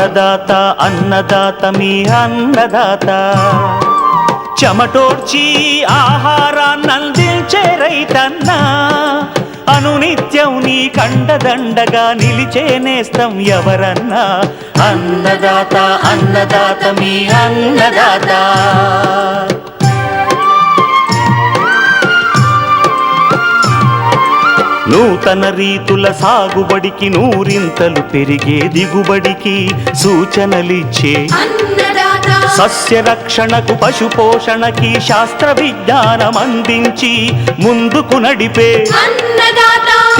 అన్నదాత అన్నదాత మీ అన్నదాత చెమటోడ్చి ఆహారాన్నందించే రైతన్న అనునిత్యం నీ కండదండగా నిలిచే నేస్తం ఎవరన్నా అన్నదాత అన్నదాత మీ అన్నదాత నూతన రీతుల సాగుబడికి నూరింతలు పెరిగే దిగుబడికి సూచనలిచ్చే సస్య రక్షణకు పశు పోషణకి శాస్త్ర విజ్ఞానం అందించి ముందుకు నడిపే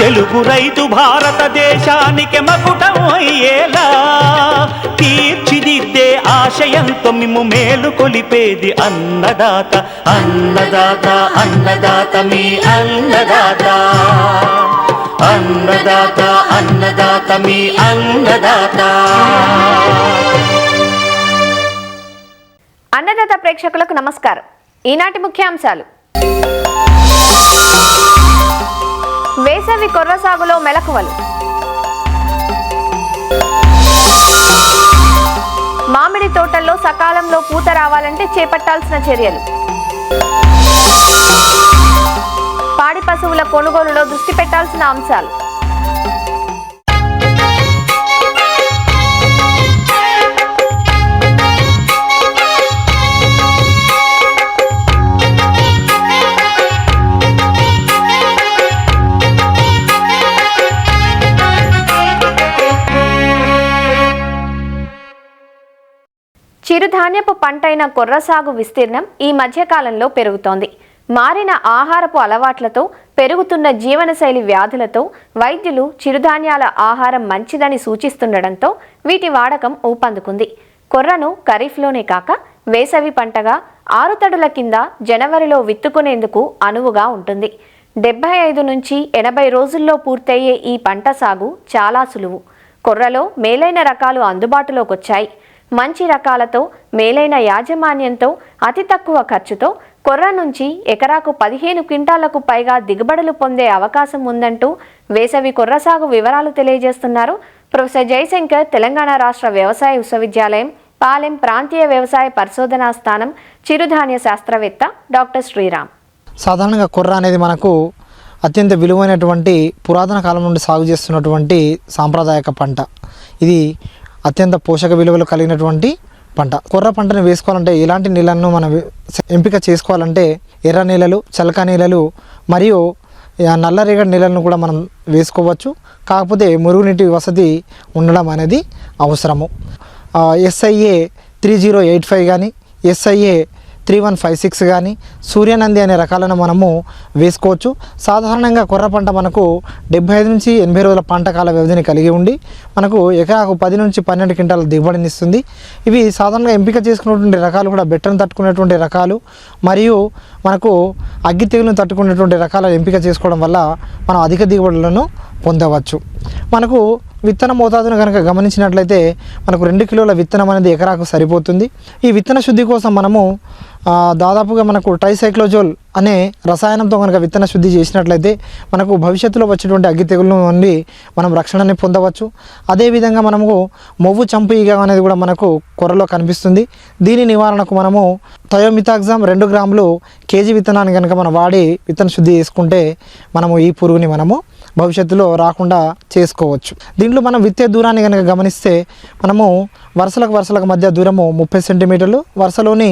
తెలుగు రైతు భారతదేశానికి మకుటం అయ్యేలా తీర్చిదిద్దే ఆశయంతో మిమ్ము మేలు కొలిపేది అన్నదాత అన్నదాత అన్నదాత మీ అన్నదాత అన్నదాత అన్నదాత మీ అన్నదాత. అన్నదాత ప్రేక్షకులకు నమస్కారం. ఈనాటి ముఖ్యాంశాలు: వేసవి కొర్ర సాగులో మెలకువలు, మామిడి తోటల్లో సకాలంలో పూత రావాలంటే చేపట్టాల్సిన చర్యలు, పాడి పశువుల కొనుగోలులో దృష్టి పెట్టాల్సిన అంశాలు, చిరుధాన్యపు పంటైన కొర్ర సాగు విస్తీర్ణం ఈ మధ్యకాలంలో పెరుగుతోంది. మారిన ఆహారపు అలవాట్లతో, పెరుగుతున్న జీవనశైలి వ్యాధులతో వైద్యులు చిరుధాన్యాల ఆహారం మంచిదని సూచిస్తుండటంతో వీటి వాడకం ఊపందుకుంది. కొర్రను ఖరీఫ్లోనే కాక వేసవి పంటగా ఆరుతడుల కింద జనవరిలో విత్తుకునేందుకు అనువుగా ఉంటుంది. 75 నుంచి 80 రోజుల్లో పూర్తయ్యే ఈ పంట సాగు చాలా సులువు. కొర్రలో మేలైన రకాలు అందుబాటులోకి వచ్చాయి. మంచి రకాలతో, మేలైన యాజమాన్యంతో, అతి తక్కువ ఖర్చుతో కొర్ర నుంచి ఎకరాకు 15 క్వింటాలకు పైగా దిగుబడులు పొందే అవకాశం ఉందంటూ వేసవి కొర్ర సాగు వివరాలు తెలియజేస్తున్నారు ప్రొఫెసర్ జయశంకర్, తెలంగాణ రాష్ట్ర వ్యవసాయ విశ్వవిద్యాలయం పాలెం ప్రాంతీయ వ్యవసాయ పరిశోధనా స్థానం చిరుధాన్య శాస్త్రవేత్త డాక్టర్ శ్రీరామ్. సాధారణంగా కొర్ర అనేది మనకు అత్యంత విలువైనటువంటి పురాతన కాలం నుండి సాగు చేస్తున్నటువంటి సాంప్రదాయక పంట. ఇది అత్యంత పోషక విలువలు కలిగినటువంటి పంట. కొర్ర పంటను వేసుకోవాలంటే ఎలాంటి నీళ్ళను మనం ఎంపిక చేసుకోవాలంటే ఎర్ర నీళ్ళలు, చలక నీళ్ళలు మరియు నల్లరేగడి నీళ్ళను కూడా మనం వేసుకోవచ్చు. కాకపోతే మురుగునీటి వసతి ఉండడం అనేది అవసరము. SIA 3085 కానీ SIA 3156 కానీ సూర్యనంది అనే రకాలను మనము వేసుకోవచ్చు. సాధారణంగా కొర్ర పంట మనకు 75 నుంచి 80 రోజుల పంట కాల వ్యవధిని కలిగి ఉండి మనకు ఎకరాకు 10 నుంచి 12 క్వింటాల దిగుబడిని ఇస్తుంది. ఇవి సాధారణంగా ఎంపిక చేసుకున్నటువంటి రకాలు కూడా బెట్టను తట్టుకునేటువంటి రకాలు మరియు మనకు అగ్గి తెగులను తట్టుకునేటువంటి రకాలను ఎంపిక చేసుకోవడం వల్ల మనం అధిక దిగుబడులను పొందవచ్చు. మనకు విత్తన మోతాదును కనుక గమనించినట్లయితే మనకు 2 కిలోల విత్తనం అనేది ఎకరాకు సరిపోతుంది. ఈ విత్తన శుద్ధి కోసం మనము దాదాపుగా మనకు ట్రైసైక్లోజోల్ అనే రసాయనంతో కనుక విత్తన శుద్ధి చేసినట్లయితే మనకు భవిష్యత్తులో వచ్చేటువంటి అగ్గి తెగుల నుండి మనం రక్షణని పొందవచ్చు. అదేవిధంగా మనము మొవ్వు చంపు ఈగ అనేది కూడా మనకు కొర్రలో కనిపిస్తుంది. దీని నివారణకు మనము థయోమిథాక్సామ్ 2 గ్రాములు కేజీ విత్తనాన్ని కనుక మనం వాడి విత్తన శుద్ధి చేసుకుంటే మనము ఈ పురుగుని మనము భవిష్యత్తులో రాకుండా చేసుకోవచ్చు. దీంట్లో మనం విత్తే దూరాన్ని కనుక గమనిస్తే మనము వరుసలకు మధ్య దూరము 30 సెంటీమీటర్లు, వరుసలోని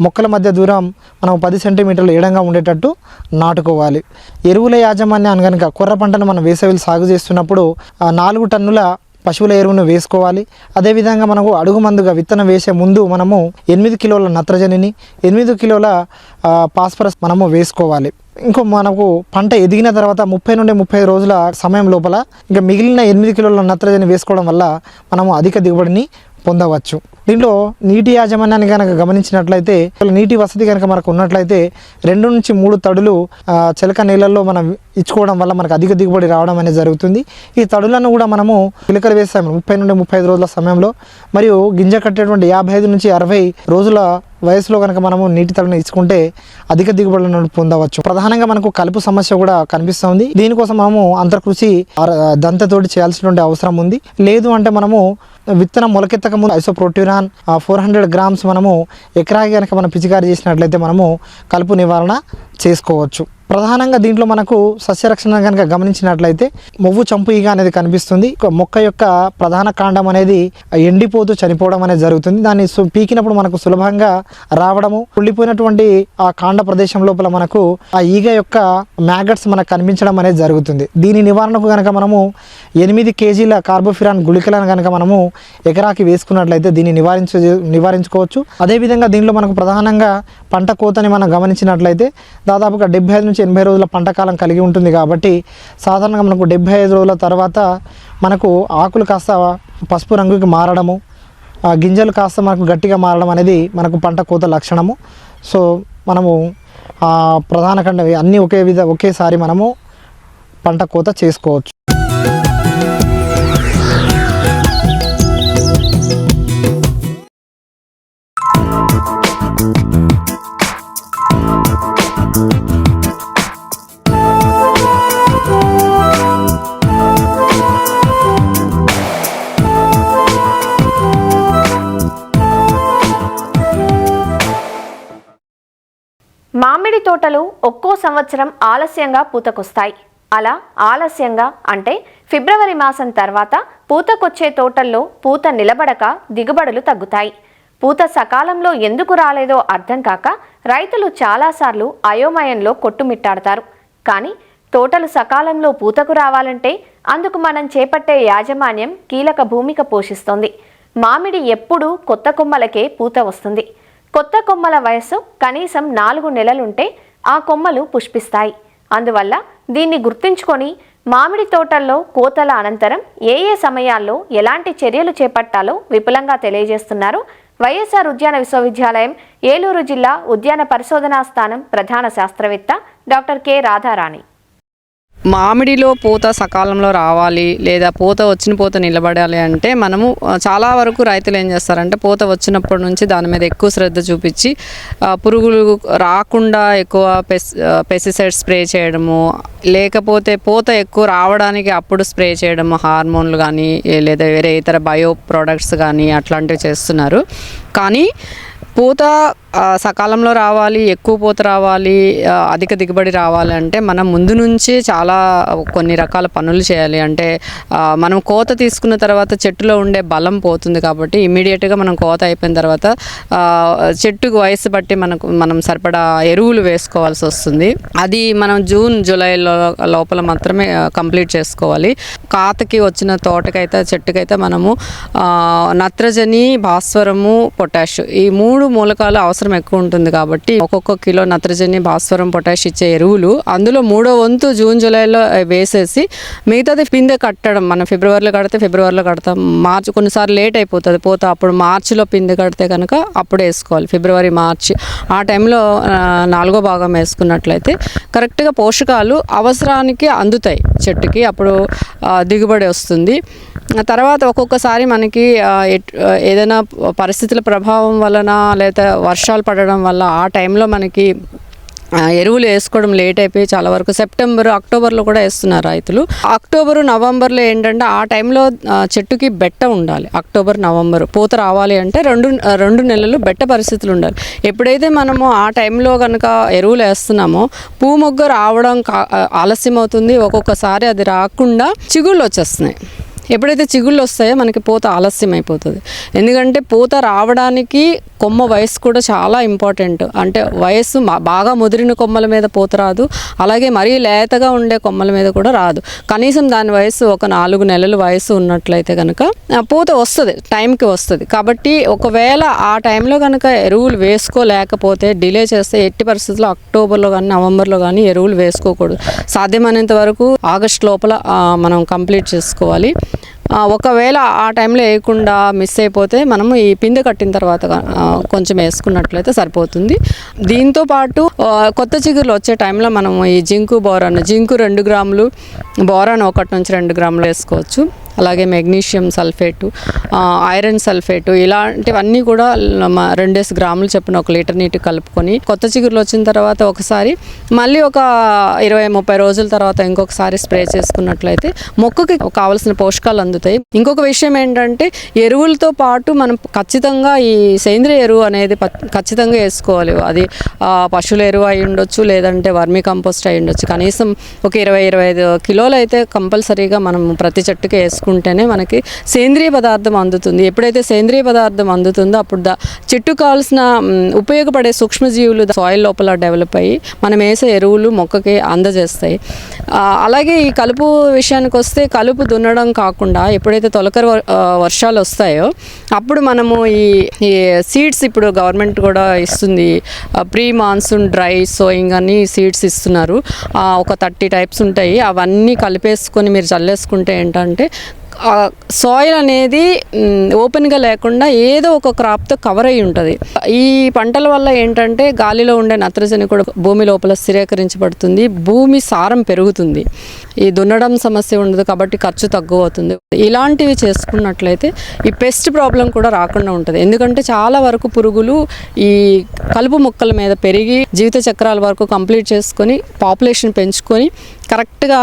మొక్కల మధ్య దూరం మనం 10 సెంటీమీటర్లు ఎడంగా ఉండేటట్టు నాటుకోవాలి. ఎరువుల యాజమాన్యాన్ని కనుక కొర్ర పంటను మనం వేసవిలో సాగు చేస్తున్నప్పుడు 4 టన్నుల పశువుల ఎరువును వేసుకోవాలి. అదేవిధంగా మనకు అడుగు మందుగా విత్తనం వేసే ముందు మనము 8 కిలోల నత్రజనిని, 8 కిలోల ఫాస్ఫరస్ మనము వేసుకోవాలి. ఇంకో మనకు పంట ఎదిగిన తర్వాత 30 నుండి 35 రోజుల సమయం లోపల ఇంకా మిగిలిన 8 కిలోల నత్రజని వేసుకోవడం వల్ల మనము అధిక దిగుబడిని పొందవచ్చు. దీంట్లో నీటి యాజమాన్యాన్ని కనుక గమనించినట్లయితే నీటి వసతి కనుక మనకు ఉన్నట్లయితే 2 నుంచి 3 తడులు చిలక నీళ్ళల్లో మనం ఇచ్చుకోవడం వల్ల మనకు అధిక దిగుబడి రావడం అనేది జరుగుతుంది. ఈ తడులను కూడా మనము పిలకలు వేస్తాము 30 నుండి 35 రోజుల సమయంలో మరియు గింజ కట్టేటువంటి 55 నుంచి 60 రోజుల వయసులో కనుక మనము నీటి తడులను ఇచ్చుకుంటే అధిక దిగుబడులను పొందవచ్చు. ప్రధానంగా మనకు కలుపు సమస్య కూడా కనిపిస్తుంది. దీనికోసం మనము అంతర్కృషి దంతతోటి చేయాల్సినటువంటి అవసరం ఉంది. లేదు అంటే మనము విత్తనం మొలకెత్తక ముందు ఐసోప్రోట్యూరాన్ 400 గ్రామ్స్ మనము ఎకరాకి కనుక మనం పిచికారీ చేసినట్లయితే మనము కలుపు నివారణ చేసుకోవచ్చు. ప్రధానంగా దీంట్లో మనకు సస్యరక్షణ కనుక గమనించినట్లయితే మొవ్వు చంపు ఈగ అనేది కనిపిస్తుంది. మొక్క యొక్క ప్రధాన కాండం అనేది ఎండిపోతూ చనిపోవడం అనేది జరుగుతుంది. దాన్ని పీకినప్పుడు మనకు సులభంగా రావడము, కుళ్ళిపోయినటువంటి ఆ కాండ ప్రదేశం లోపల మనకు ఆ ఈగ యొక్క మ్యాగట్స్ మనకు కనిపించడం అనేది జరుగుతుంది. దీని నివారణకు కనుక మనము 8 కేజీల కార్బోఫిరాన్ గుళికలను కనుక మనము ఎకరాకి వేసుకున్నట్లయితే దీన్ని నివారించుకోవచ్చు. అదేవిధంగా దీంట్లో మనకు ప్రధానంగా పంట కోతని మనం గమనించినట్లయితే దాదాపుగా 75 నుంచి 80 రోజుల పంట కాలం కలిగి ఉంటుంది. కాబట్టి సాధారణంగా మనకు 75 రోజుల తర్వాత మనకు ఆకులు కాస్త పసుపు రంగుకి మారడము, గింజలు కాస్త మనకు గట్టిగా మారడం అనేది మనకు పంట కోత లక్షణము. సో మనము ప్రధాన కండ అన్నీ ఒకేసారి మనము పంట కోత చేసుకోవచ్చు. మామిడి తోటలు ఒక్కో సంవత్సరం ఆలస్యంగా పూతకొస్తాయి. అలా ఆలస్యంగా అంటే ఫిబ్రవరి మాసం తర్వాత పూతకొచ్చే తోటల్లో పూత నిలబడక దిగుబడులు తగ్గుతాయి. పూత సకాలంలో ఎందుకు రాలేదో అర్థం కాక రైతులు చాలాసార్లు అయోమయంలో కొట్టుమిట్టాడతారు. కానీ తోటలు సకాలంలో పూతకు రావాలంటే అందుకు మనం చేపట్టే యాజమాన్యం కీలక భూమిక పోషిస్తోంది. మామిడి ఎప్పుడూ కొత్త కొమ్మలకే పూత వస్తుంది. కొత్త కొమ్మల వయస్సు కనీసం 4 నెలలుంటే ఆ కొమ్మలు పుష్పిస్తాయి. అందువల్ల దీన్ని గుర్తుంచుకొని మామిడి తోటల్లో కోతల అనంతరం ఏ సమయాల్లో ఎలాంటి చర్యలు చేపట్టాలో విపులంగా తెలియజేస్తున్నారు వైఎస్ఆర్ ఉద్యాన విశ్వవిద్యాలయం ఏలూరు జిల్లా ఉద్యాన పరిశోధనా స్థానం ప్రధాన శాస్త్రవేత్త డాక్టర్ కె రాధారాణి. మామిడిలో పూత సకాలంలో రావాలి లేదా పూత వచ్చిన పూత నిలబడాలి అంటే మనము చాలా వరకు రైతులు ఏం చేస్తారంటే పూత వచ్చినప్పటి నుంచి దాని మీద ఎక్కువ శ్రద్ధ చూపించి పురుగులు రాకుండా ఎక్కువ పెస్టిసైడ్స్ స్ప్రే చేయడము, లేకపోతే పూత ఎక్కువ రావడానికి అప్పుడు స్ప్రే చేయడము, హార్మోన్లు కానీ లేదా వేరే ఇతర బయో ప్రోడక్ట్స్ కానీ అట్లాంటివి చేస్తున్నారు. కానీ పూత సకాలంలో రావాలి, ఎక్కువ పూత రావాలి, అధిక దిగుబడి రావాలి అంటే మనం ముందు నుంచి చాలా కొన్ని రకాల పనులు చేయాలి. అంటే మనం కోత తీసుకున్న తర్వాత చెట్టులో ఉండే బలం పోతుంది. కాబట్టి ఇమ్మీడియట్గా మనం కోత అయిపోయిన తర్వాత చెట్టుకు వయసు బట్టి మనం సరిపడా ఎరువులు వేసుకోవాల్సి వస్తుంది. అది మనం జూన్ జూలై లోపల మాత్రమే కంప్లీట్ చేసుకోవాలి. కాతకి వచ్చిన తోటకైతే చెట్టుకైతే మనము నత్రజని, భాస్వరము, పొటాష్ ఈ 3 మూలకాలు అవసరం ఎక్కువ ఉంటుంది. కాబట్టి ఒక్కొక్క కిలో నత్రజని, భాస్వరం, పొటాష్ ఇచ్చే ఎరువులు అందులో 3వ వంతు జూన్ జూలైలో వేసేసి మిగతాది పిందె కట్టడం. మనం ఫిబ్రవరిలో కడితే ఫిబ్రవరిలో కడతాం, మార్చి కొన్నిసార్లు లేట్ అయిపోతుంది పూత, అప్పుడు మార్చిలో పిందె కడితే కనుక అప్పుడు వేసుకోవాలి. ఫిబ్రవరి, మార్చి ఆ టైంలో 4వ భాగం వేసుకున్నట్లయితే కరెక్ట్గా పోషకాలు అవసరానికి అందుతాయి చెట్టుకి, అప్పుడు దిగుబడి వస్తుంది. తర్వాత ఒక్కొక్కసారి మనకి ఏదైనా పరిస్థితుల ప్రభావం వలన లేదా వర్షాలు పడడం వల్ల ఆ టైంలో మనకి ఎరువులు వేసుకోవడం లేట్ అయిపోయి చాలా వరకు సెప్టెంబర్, అక్టోబర్లో కూడా వేస్తున్నారు రైతులు. అక్టోబరు, నవంబర్లో ఏంటంటే ఆ టైంలో చెట్టుకి బెట్ట ఉండాలి. అక్టోబర్, నవంబర్ పూత రావాలి అంటే రెండు నెలలు బెట్ట పరిస్థితులు ఉండాలి. ఎప్పుడైతే మనము ఆ టైంలో కనుక ఎరువులు వేస్తున్నామో పూ మొగ్గ రావడం ఆలస్యం అవుతుంది. ఒక్కొక్కసారి అది రాకుండా చిగుళ్ళు వచ్చేస్తున్నాయి. ఎప్పుడైతే చిగుళ్ళు వస్తాయో మనకి పూత ఆలస్యం అయిపోతుంది. ఎందుకంటే పూత రావడానికి కొమ్మ వయసు కూడా చాలా ఇంపార్టెంట్. అంటే వయస్సు బాగా ముదిరిన కొమ్మల మీద పూత రాదు, అలాగే మరీ లేతగా ఉండే కొమ్మల మీద కూడా రాదు. కనీసం దాని వయసు ఒక 4 నెలల వయసు ఉన్నట్లయితే కనుక పూత వస్తుంది, టైంకి వస్తుంది. కాబట్టి ఒకవేళ ఆ టైంలో కనుక ఎరువులు వేసుకోలేకపోతే డిలే చేస్తే ఎట్టి పరిస్థితుల్లో అక్టోబర్లో కానీ నవంబర్లో కానీ ఎరువులు వేసుకోకూడదు. సాధ్యమైనంత వరకు ఆగస్ట్ లోపల మనం కంప్లీట్ చేసుకోవాలి. ఒకవేళ ఆ టైంలో వేయకుండా మిస్ అయిపోతే మనము ఈ పిందె కట్టిన తర్వాత కొంచెం వేసుకున్నట్లయితే సరిపోతుంది. దీంతోపాటు కొత్త చిగురులు వచ్చే టైంలో మనము ఈ జింకు 2 గ్రాములు, బోరాన్ 1 నుంచి 2 గ్రాములు వేసుకోవచ్చు. అలాగే మెగ్నీషియం సల్ఫేటు, ఐరన్ సల్ఫేటు, ఇలాంటివన్నీ కూడా 2 గ్రాములు చొప్పున 1 లీటర్ నీటి కలుపుకొని కొత్త చిగురులు వచ్చిన తర్వాత ఒకసారి మళ్ళీ ఒక 20-30 రోజుల తర్వాత ఇంకొకసారి స్ప్రే చేసుకున్నట్లయితే మొక్కకి కావాల్సిన పోషకాలు అందుతాయి. ఇంకొక విషయం ఏంటంటే ఎరువులతో పాటు మనం ఖచ్చితంగా ఈ సేంద్రియ ఎరువు అనేది ఖచ్చితంగా వేసుకోవాలి. అది పశువుల ఎరువు అయి ఉండొచ్చు, లేదంటే వర్మీ కంపోస్ట్ అయి ఉండొచ్చు. కనీసం ఒక 20-25 కిలోలు అయితే కంపల్సరీగా మనం ప్రతి చెట్టుకి వేసుకుంటేనే మనకి సేంద్రియ పదార్థం అందుతుంది. ఎప్పుడైతే సేంద్రియ పదార్థం అందుతుందో అప్పుడు చెట్టుకు కావాల్సిన ఉపయోగపడే సూక్ష్మజీవులు సాయిల్ లోపల డెవలప్ అయ్యి మనం వేసే ఎరువులు మొక్కకి అందజేస్తాయి. అలాగే ఈ కలుపు విషయానికి వస్తే కలుపు దున్నడం కాకుండా ఎప్పుడైతే తొలకరి వర్షాలు వస్తాయో అప్పుడు మనము ఈ సీడ్స్ ఇప్పుడు గవర్నమెంట్ కూడా ఇస్తుంది. ప్రీ మాన్సూన్ డ్రై సోయింగ్ అని సీడ్స్ ఇస్తున్నారు. ఒక 30 టైప్స్ ఉంటాయి. అవన్నీ కలిపేసుకొని మీరు చల్లేసుకుంటే ఏంటంటే సాయిల్ అనేది ఓపెన్గా లేకుండా ఏదో ఒక క్రాప్తో కవర్ అయి ఉంటుంది. ఈ పంటల వల్ల ఏంటంటే గాలిలో ఉండే నత్రజని కూడా భూమి లోపల స్థిరీకరించబడుతుంది, భూమి సారం పెరుగుతుంది, ఈ దున్నడం సమస్య ఉండదు, కాబట్టి ఖర్చు తక్కువ అవుతుంది. ఇలాంటివి చేసుకున్నట్లయితే ఈ పెస్ట్ ప్రాబ్లం కూడా రాకుండా ఉంటుంది. ఎందుకంటే చాలా వరకు పురుగులు ఈ కలుపు మొక్కల మీద పెరిగి జీవిత చక్రాల వరకు కంప్లీట్ చేసుకొని పాపులేషన్ పెంచుకొని కరెక్ట్గా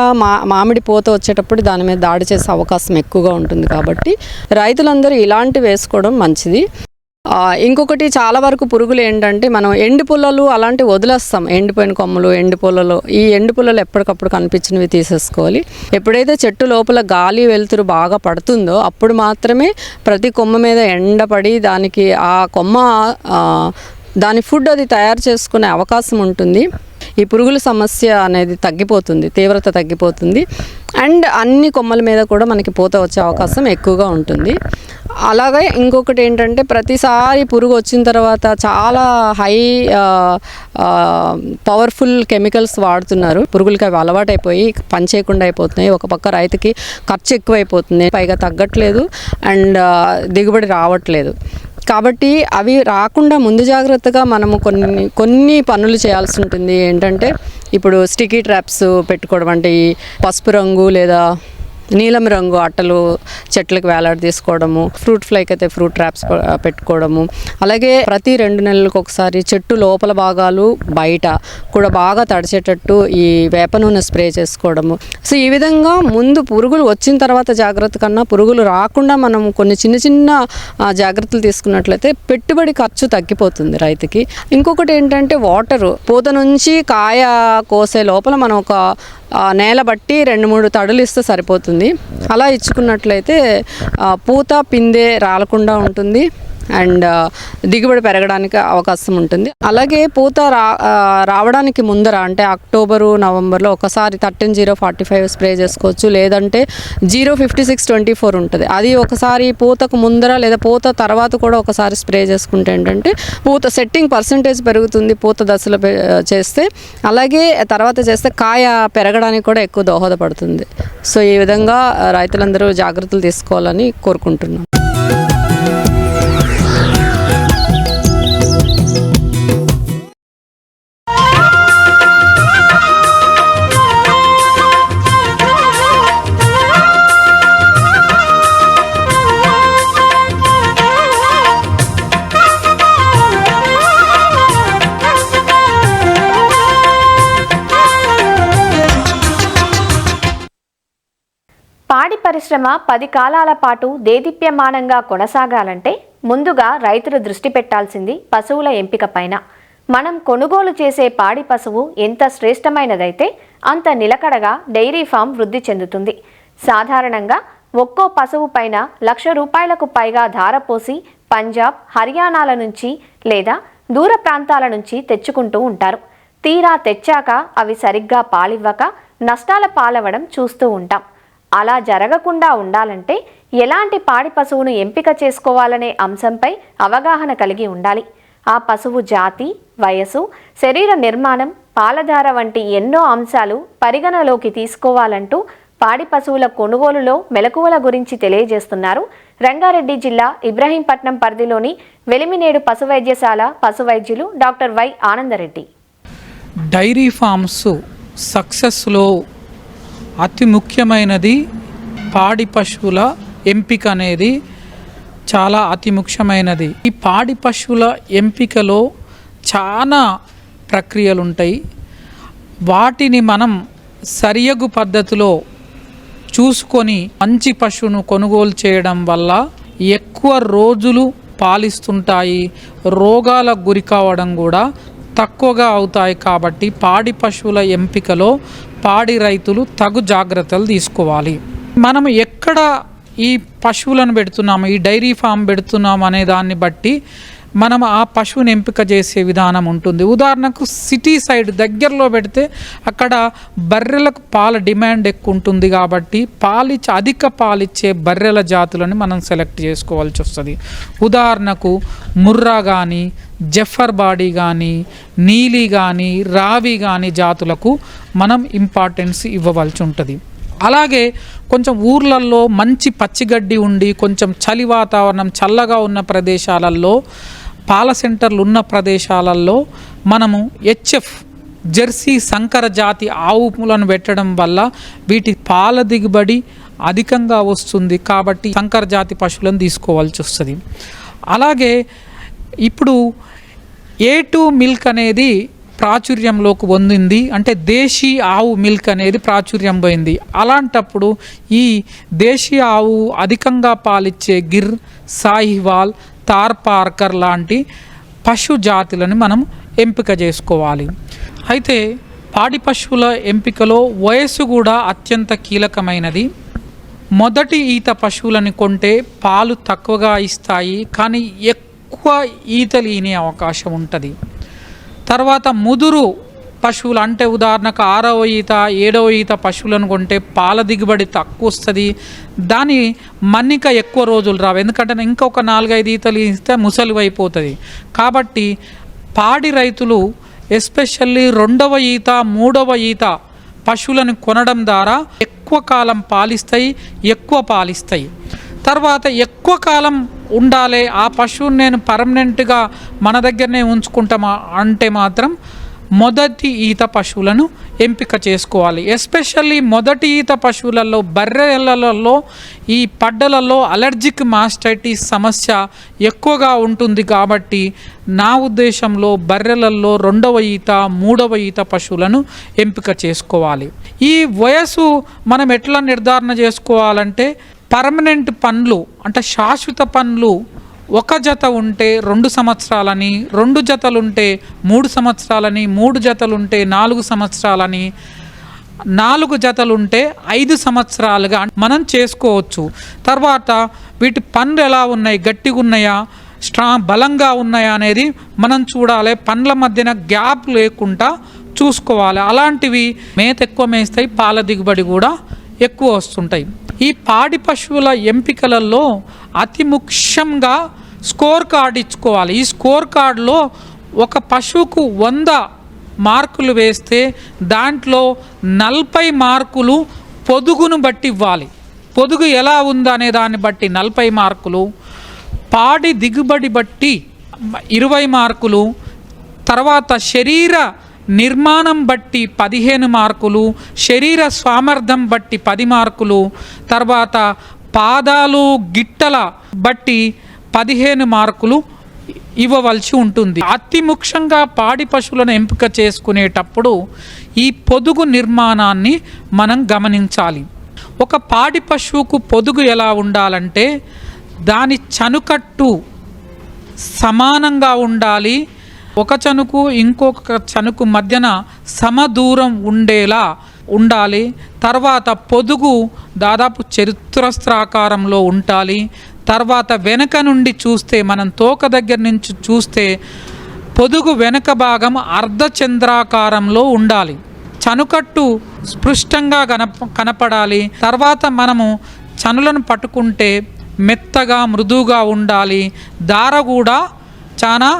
మామిడి పూత వచ్చేటప్పుడు దాని మీద దాడి చేసే అవకాశం ఎక్కువగా ఉంటుంది. కాబట్టి రైతులందరూ ఇలాంటివి వేసుకోవడం మంచిది. ఇంకొకటి చాలా వరకు పురుగులు ఏంటంటే మనం ఎండు పుల్లలు అలాంటివి వదిలేస్తాం. ఎండిపోయిన కొమ్మలు, ఎండు పుల్లలు, ఈ ఎండు పుల్లలు ఎప్పటికప్పుడు కనిపించినవి తీసేసుకోవాలి. ఎప్పుడైతే చెట్టు లోపల గాలి వెలుతురు బాగా పడుతుందో అప్పుడు మాత్రమే ప్రతి కొమ్మ మీద ఎండపడి దానికి ఆ కొమ్మ దాని ఫుడ్ అది తయారు చేసుకునే అవకాశం ఉంటుంది. ఈ పురుగుల సమస్య అనేది తగ్గిపోతుంది, తీవ్రత తగ్గిపోతుంది. అండ్ అన్ని కొమ్మల మీద కూడా మనకి పూత వచ్చే అవకాశం ఎక్కువగా ఉంటుంది. అలాగే ఇంకొకటి ఏంటంటే ప్రతిసారి పురుగు వచ్చిన తర్వాత చాలా హై పవర్ఫుల్ కెమికల్స్ వాడుతున్నారు. పురుగులకి అవి అలవాటైపోయి పని చేయకుండా అయిపోతున్నాయి. ఒక పక్క రైతుకి ఖర్చు ఎక్కువైపోతుంది, పైగా తగ్గట్లేదు అండ్ దిగుబడి రావట్లేదు. కాబట్టి అవి రాకుండా ముందు జాగ్రత్తగా మనము కొన్ని పనులు చేయాల్సి ఉంటుంది. ఏంటంటే ఇప్పుడు స్టిక్కీ ట్రాప్స్ పెట్టుకోవడం, అంటే ఈ పసుపు రంగు లేదా నీలం రంగు అట్టలు చెట్లకు వేలాడి తీసుకోవడము, ఫ్రూట్ ఫ్లైకి అయితే ఫ్రూట్ ట్రాప్స్ పెట్టుకోవడము, అలాగే ప్రతి 2 నెలలకు ఒకసారి చెట్టు లోపల భాగాలు బయట కూడా బాగా తడిచేటట్టు ఈ వేప నూనె స్ప్రే చేసుకోవడము. సో ఈ విధంగా ముందు పురుగులు వచ్చిన తర్వాత జాగ్రత్త కన్నా పురుగులు రాకుండా మనం కొన్ని చిన్న జాగ్రత్తలు తీసుకున్నట్లయితే పెట్టుబడి ఖర్చు తగ్గిపోతుంది రైతుకి. ఇంకొకటి ఏంటంటే వాటరు పూత నుంచి కాయ కోసే లోపల మనం ఒక నేల బట్టి 2-3 తడులు ఇస్తే సరిపోతుంది. అలా ఇచ్చుకున్నట్లయితే పూత పిందె రాలకుండా ఉంటుంది అండ్ దిగుబడి పెరగడానికి అవకాశం ఉంటుంది. అలాగే పూత రావడానికి ముందర అంటే అక్టోబరు నవంబర్లో ఒకసారి 13-0-45 స్ప్రే చేసుకోవచ్చు, లేదంటే 0-56-24 ఉంటుంది. అది ఒకసారి పూతకు ముందర లేదా పూత తర్వాత కూడా ఒకసారి స్ప్రే చేసుకుంటే ఏంటంటే పూత సెట్టింగ్ పర్సంటేజ్ పెరుగుతుంది పూత దశలో చేస్తే. అలాగే తర్వాత చేస్తే కాయ పెరగడానికి కూడా ఎక్కువ దోహదపడుతుంది. సో ఈ విధంగా రైతులందరూ జాగ్రత్తలు తీసుకోవాలని కోరుకుంటున్నాను. పాడి పరిశ్రమ 10 కాలాల పాటు దేదీప్యమానంగా కొనసాగాలంటే ముందుగా రైతులు దృష్టి పెట్టాల్సింది పశువుల ఎంపిక పైన. మనం కొనుగోలు చేసే పాడి పశువు ఎంత శ్రేష్టమైనదైతే అంత నిలకడగా డైరీ ఫామ్ వృద్ధి చెందుతుంది. సాధారణంగా ఒక్కో పశువు పైన ₹1,00,000కు పైగా ధారపోసి పంజాబ్, హర్యానాల నుంచి లేదా దూర ప్రాంతాల నుంచి తెచ్చుకుంటూ ఉంటారు. తీరా తెచ్చాక అవి సరిగ్గా పాలివ్వక నష్టాల పాలవడం చూస్తూ ఉంటాం. అలా జరగకుండా ఉండాలంటే ఎలాంటి పాడి పశువును ఎంపిక చేసుకోవాలనే అంశంపై అవగాహన కలిగి ఉండాలి. ఆ పశువు జాతి, వయసు, శరీర నిర్మాణం, పాలధార వంటి ఎన్నో అంశాలు పరిగణలోకి తీసుకోవాలంటూ పాడి పశువుల కొనుగోలులో మెలకువల గురించి తెలియజేస్తున్నారు రంగారెడ్డి జిల్లా ఇబ్రహీంపట్నం పరిధిలోని వెలిమినేడు పశు వైద్యశాల పశు వైద్యులు doctor Y Anandareddy. Dairy farms సక్సెస్లో అతి ముఖ్యమైనది పాడి పశువుల ఎంపిక అనేది చాలా అతి ముఖ్యమైనది. ఈ పాడి పశువుల ఎంపికలో చాలా ప్రక్రియలు ఉంటాయి. వాటిని మనం సరియగు పద్ధతిలో చూసుకొని మంచి పశువును కొనుగోలు చేయడం వల్ల ఎక్కువ రోజులు పాలిస్తుంటాయి, రోగాలకు గురి కావడం కూడా తక్కువగా అవుతాయి. కాబట్టి పాడి పశువుల ఎంపికలో పాడి రైతులు తగు జాగ్రత్తలు తీసుకోవాలి. మనం ఎక్కడ ఈ పశువులను పెడుతున్నాము, ఈ డైరీ ఫామ్ పెడుతున్నాము అనే దాన్ని బట్టి మనం ఆ పశువుని ఎంపిక చేసే విధానం ఉంటుంది. ఉదాహరణకు సిటీ సైడ్ దగ్గరలో పెడితే అక్కడ బర్రెలకు పాల డిమాండ్ ఎక్కువ ఉంటుంది కాబట్టి అధిక పాలిచ్చే బర్రెల జాతులను మనం సెలెక్ట్ చేసుకోవాల్సి వస్తుంది. ఉదాహరణకు ముర్రా కానీ, జఫర్ బాడీ కానీ, నీలి కానీ, రావి కానీ జాతులకు మనం ఇంపార్టెన్స్ ఇవ్వవలసి ఉంటుంది. అలాగే కొంచెం ఊర్లలో మంచి పచ్చిగడ్డి ఉండి కొంచెం చలి వాతావరణం చల్లగా ఉన్న ప్రదేశాలలో, పాల సెంటర్లు ఉన్న ప్రదేశాలలో మనము హెచ్ఎఫ్ జెర్సీ సంకర జాతి ఆవులను పెట్టడం వల్ల వీటి పాల దిగుబడి అధికంగా వస్తుంది. కాబట్టి సంకర జాతి పశువులను తీసుకోవాల్సి వస్తుంది. అలాగే ఇప్పుడు A2 మిల్క్ అనేది ప్రాచుర్యంలోకి పొందింది, అంటే దేశీ ఆవు మిల్క్ అనేది ప్రాచుర్యం పోయింది. అలాంటప్పుడు ఈ దేశీ ఆవు అధికంగా పాలిచ్చే గిర్, సాహివాల్, తార్పార్కర్ లాంటి పశు జాతులను మనం ఎంపిక చేసుకోవాలి. అయితే పాడి పశువుల ఎంపికలో వయస్సు కూడా అత్యంత కీలకమైనది. మొదటి ఈత పశువులను కొంటే పాలు తక్కువగా ఇస్తాయి, కానీ ఎక్కువ ఈతలు ఈనే అవకాశం ఉంటుంది. తర్వాత ముదురు పశువులు అంటే ఉదాహరణకు 6వ ఈత 7వ ఈత పశువులను కొంటే పాల దిగుబడి తక్కువ వస్తుంది, దాని మన్నిక ఎక్కువ రోజులు రావు. ఎందుకంటే ఇంకొక 4-5 ఈతలు ఇస్తే ముసలి అయిపోతుంది. కాబట్టి పాడి రైతులు ఎస్పెషల్లీ 2వ ఈత 3వ ఈత పశువులను కొనడం ద్వారా ఎక్కువ కాలం పాలిస్తాయి, ఎక్కువ పాలిస్తాయి. తర్వాత ఎక్కువ కాలం ఉండాలి, ఆ పశువుని నేను పర్మనెంట్గా మన దగ్గరనే ఉంచుకుంటామా అంటే మాత్రం మొదటి ఈత పశువులను ఎంపిక చేసుకోవాలి. ఎస్పెషల్లీ మొదటి ఈత పశువులలో బర్రెలలో ఈ పడ్డలలో అలర్జిక్ మాస్టైటిస్ సమస్య ఎక్కువగా ఉంటుంది. కాబట్టి నా ఉద్దేశంలో బర్రెలలో 2వ ఈత 3వ ఈత పశువులను ఎంపిక చేసుకోవాలి. ఈ వయసు మనం ఎట్లా నిర్ధారణ చేసుకోవాలంటే పర్మనెంట్ పన్లు అంటే శాశ్వత పన్లు 1 జత ఉంటే 2 సంవత్సరాలని, 2 జతలుంటే 3 సంవత్సరాలని, 3 జతలుంటే 4 సంవత్సరాలని, 4 జతలుంటే 5 సంవత్సరాలుగా మనం చేసుకోవచ్చు. తర్వాత వీటి పన్లు ఎలా ఉన్నాయి, గట్టిగా ఉన్నాయా, బలంగా ఉన్నాయా అనేది మనం చూడాలి. పండ్ల మధ్యన గ్యాప్ లేకుండా చూసుకోవాలి. అలాంటివి మేత ఎక్కువ మేస్తాయి, పాల దిగుబడి కూడా ఎక్కువ వస్తుంటాయి. ఈ పాడి పశువుల ఎంపికలలో అతి ముఖ్యంగా స్కోర్ కార్డు ఇచ్చుకోవాలి. ఈ స్కోర్ కార్డులో ఒక పశువుకు 100 మార్కులు వేస్తే దాంట్లో 40 మార్కులు పొదుగును బట్టి ఇవ్వాలి. పొదుగు ఎలా ఉందనే దాన్ని బట్టి 40 మార్కులు, పాడి దిగుబడి బట్టి 20 మార్కులు, తర్వాత శరీర నిర్మాణం బట్టి 15 మార్కులు, శరీర సామర్థ్యం బట్టి 10 మార్కులు, తర్వాత పాదాలు గిట్టల బట్టి 15 మార్కులు ఇవ్వవలసి ఉంటుంది. అతి ముఖ్యంగా పాడి పశువులను ఎంపిక చేసుకునేటప్పుడు ఈ పొదుగు నిర్మాణాన్ని మనం గమనించాలి. ఒక పాడి పశువుకు పొదుగు ఎలా ఉండాలంటే దాని చనుకట్టు సమానంగా ఉండాలి, ఒక చనుకు ఇంకొక చనుకు మధ్యన సమదూరం ఉండేలా ఉండాలి. తర్వాత పొదుగు దాదాపు చతురస్రాకారంలో ఉండాలి. తర్వాత వెనక నుండి చూస్తే, మనం తోక దగ్గర నుంచి చూస్తే పొదుగు వెనక భాగం అర్ధచంద్రాకారంలో ఉండాలి. చనుకట్టు స్పష్టంగా కనపడాలి. తర్వాత మనము చనులను పట్టుకుంటే మెత్తగా మృదువుగా ఉండాలి. దార కూడా చాలా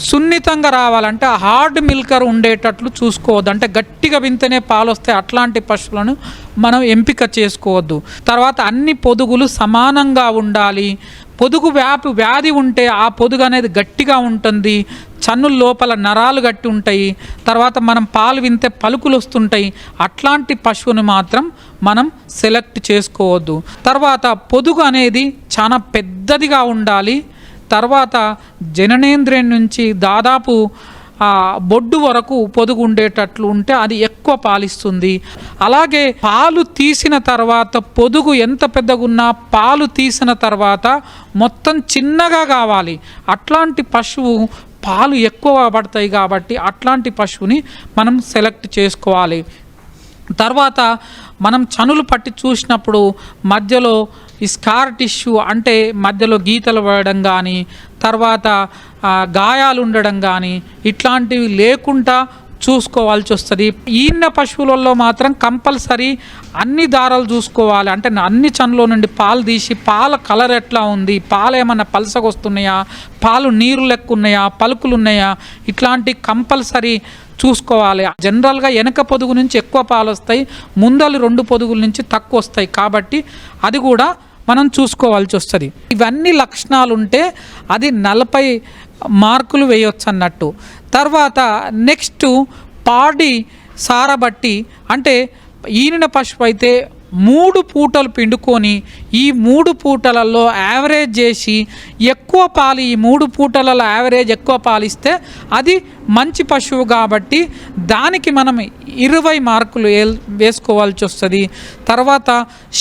సున్నితంగా రావాలంటే హార్డ్ మిల్కర్ ఉండేటట్లు చూసుకోవద్దు. అంటే గట్టిగా వింతనే పాలు వస్తాయి, అట్లాంటి పశువులను మనం ఎంపిక చేసుకోవద్దు. తర్వాత అన్ని పొదుగులు సమానంగా ఉండాలి. పొదుగు వ్యాధి ఉంటే ఆ పొదుగు అనేది గట్టిగా ఉంటుంది, చన్నుల లోపల నరాలు గట్టి ఉంటాయి, తర్వాత మనం పాలు వింటే పలుకులు వస్తుంటాయి, అట్లాంటి పశువుని మాత్రం మనం సెలెక్ట్ చేసుకోవద్దు. తర్వాత పొదుగు అనేది చాలా పెద్దదిగా ఉండాలి. తర్వాత జననేంద్రియం నుంచి దాదాపు బొడ్డు వరకు పొదుగు ఉండేటట్లు ఉంటే అది ఎక్కువ పాలిస్తుంది. అలాగే పాలు తీసిన తర్వాత పొదుగు ఎంత పెద్దగా ఉన్నా పాలు తీసిన తర్వాత మొత్తం చిన్నగా కావాలి. అట్లాంటి పశువు పాలు ఎక్కువ పడతాయి కాబట్టి అట్లాంటి పశువుని మనం సెలెక్ట్ చేసుకోవాలి. తర్వాత మనం చనులు పట్టి చూసినప్పుడు మధ్యలో ఈ స్కార్ టిష్యూ అంటే మధ్యలో గీతలు పడడం కానీ, తర్వాత గాయాలు ఉండడం కానీ ఇట్లాంటివి లేకుండా చూసుకోవాల్సి వస్తుంది. ఈన్న పశువులలో మాత్రం కంపల్సరీ అన్ని దారాలు చూసుకోవాలి. అంటే అన్ని చనులో నుండి పాలు తీసి పాల కలర్ ఎట్లా ఉంది, పాలు ఏమన్నా పలసగొస్తున్నాయా, పాలు నీరు లెక్క ఉన్నాయా, పలుకులు ఉన్నాయా, ఇట్లాంటి కంపల్సరీ చూసుకోవాలి. జనరల్గా వెనక పొదుగు నుంచి ఎక్కువ పాలు వస్తాయి, ముందలు 2 పొదుగుల నుంచి తక్కువ వస్తాయి. కాబట్టి అది కూడా మనం చూసుకోవాల్సి వస్తుంది. ఇవన్నీ లక్షణాలు ఉంటే అది 40 మార్కులు వేయొచ్చు అన్నట్టు. తర్వాత నెక్స్ట్ పాడి సారబట్టి, అంటే ఈనిన పశువు అయితే 3 పూటలు పిండుకొని ఈ 3 పూటలలో యావరేజ్ చేసి ఎక్కువ పాలు, ఈ 3 పూటలలో యావరేజ్ ఎక్కువ పాలిస్తే అది మంచి పశువు కాబట్టి దానికి మనం 20 మార్కులు వేసుకోవాల్సి వస్తుంది. తర్వాత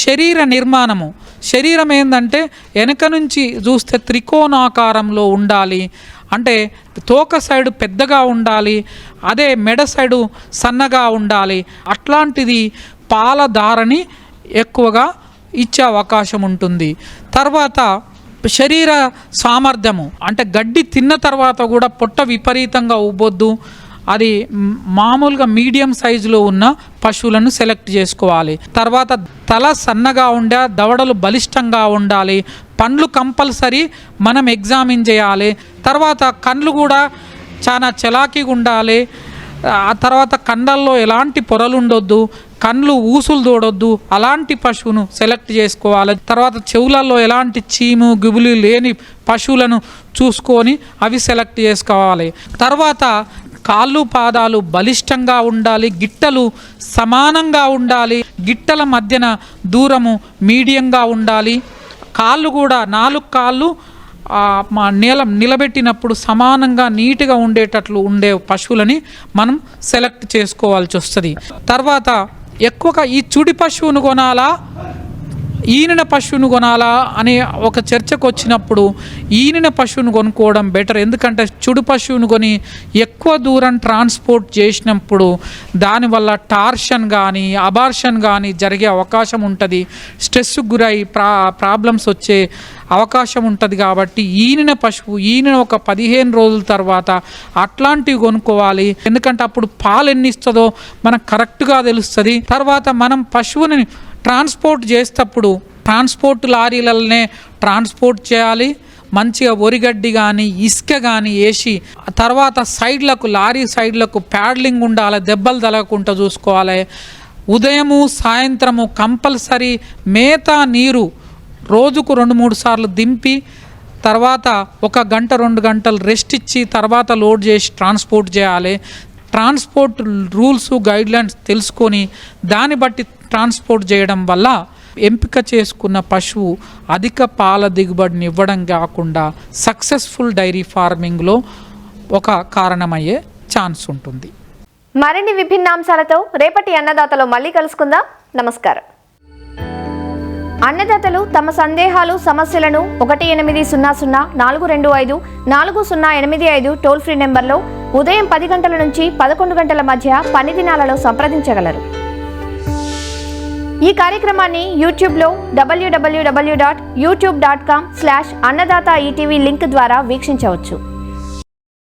శరీర నిర్మాణము, శరీరం ఏంటంటే వెనక నుంచి చూస్తే త్రికోణాకారంలో ఉండాలి. అంటే తోక సైడు పెద్దగా ఉండాలి, అదే మెడ సైడు సన్నగా ఉండాలి. అట్లాంటిది పాల ధారని ఎక్కువగా ఇచ్చే అవకాశం ఉంటుంది. తర్వాత శరీర సామర్థ్యము, అంటే గడ్డి తిన్న తర్వాత కూడా పొట్ట విపరీతంగా ఉబ్బొద్దు. అది మామూలుగా మీడియం సైజులో ఉన్న పశువులను సెలెక్ట్ చేసుకోవాలి. తర్వాత తల సన్నగా ఉండే, దవడలు బలిష్టంగా ఉండాలి. పండ్లు కంపల్సరీ మనం ఎగ్జామిన్ చేయాలి. తర్వాత కండ్లు కూడా చాలా చలాకీగా ఉండాలి. ఆ తర్వాత కండల్లో ఎలాంటి పొరలు ఉండొద్దు, కండ్లు ఊసులు తోడొద్దు, అలాంటి పశువును సెలెక్ట్ చేసుకోవాలి. తర్వాత చెవులలో ఎలాంటి చీము గుబులు లేని పశువులను చూసుకొని అవి సెలెక్ట్ చేసుకోవాలి. తర్వాత కాళ్ళు పాదాలు బలిష్టంగా ఉండాలి, గిట్టలు సమానంగా ఉండాలి, గిట్టల మధ్యన దూరము మీడియంగా ఉండాలి. కాళ్ళు కూడా 4 కాళ్ళు నిలబెట్టినప్పుడు సమానంగా నీట్గా ఉండేటట్లు ఉండే పశువులని మనం సెలెక్ట్ చేసుకోవాల్సి వస్తుంది. తర్వాత ఎక్కువగా ఈ చుడి పశువును కొనాలా, ఈనిన పశువును కొనాలా అనే ఒక చర్చకు వచ్చినప్పుడు ఈనిన పశువును కొనుక్కోవడం బెటర్. ఎందుకంటే చుడు పశువును కొని ఎక్కువ దూరం ట్రాన్స్పోర్ట్ చేసినప్పుడు దానివల్ల టార్షన్ కానీ అబార్షన్ కానీ జరిగే అవకాశం ఉంటుంది. స్ట్రెస్కు గురై ప్రాబ్లమ్స్ వచ్చే అవకాశం ఉంటుంది. కాబట్టి ఈనిన పశువు ఈనిన ఒక 15 రోజుల తర్వాత అట్లాంటివి కొనుక్కోవాలి. ఎందుకంటే అప్పుడు పాలు ఎన్ని ఇస్తుందో మనకు కరెక్ట్గా తెలుస్తుంది. తర్వాత మనం పశువుని ట్రాన్స్పోర్ట్ చేసేటప్పుడు ట్రాన్స్పోర్ట్ లారీలనే ట్రాన్స్పోర్ట్ చేయాలి. మంచిగా ఒరిగడ్డి కానీ ఇసుక కానీ వేసి, తర్వాత సైడ్లకు లారీ సైడ్లకు ప్యాడ్లింగ్ ఉండాలి, దెబ్బలు తగలకుండా చూసుకోవాలి. ఉదయము సాయంత్రము కంపల్సరీ మేత నీరు రోజుకు 2-3 సార్లు దింపి తర్వాత 1 గంట 2 గంటలు రెస్ట్ ఇచ్చి తర్వాత లోడ్ చేసి ట్రాన్స్పోర్ట్ చేయాలి. ట్రాన్స్పోర్ట్ రూల్స్ గైడ్లైన్స్ తెలుసుకొని దాన్ని బట్టి ట్రాన్స్పోర్ట్ చేయడం వల్ల ఎంపిక చేసుకున్న పశువు అధిక పాల దిగుబడిని ఇవ్వడం కాకుండా సక్సెస్ఫుల్ డైరీ ఫార్మింగ్లో ఒక కారణమయ్యే ఛాన్స్ ఉంటుంది. మరిన్ని విభిన్న అంశాలతో రేపటి అన్నదాతలో మళ్ళీ కలుసుకుందాం. నమస్కారం. అన్నదాతలు తమ సందేహాలు సమస్యలను 1800-425-4085 టోల్ ఫ్రీ నెంబర్లో ఉదయం 10 గంటల నుంచి 11 గంటల మధ్య పని దినాలలో సంప్రదించగలరు. ఈ కార్యక్రమాన్ని యూట్యూబ్లో www.youtube.com/annadata ETV లింక్ ద్వారా వీక్షించవచ్చు.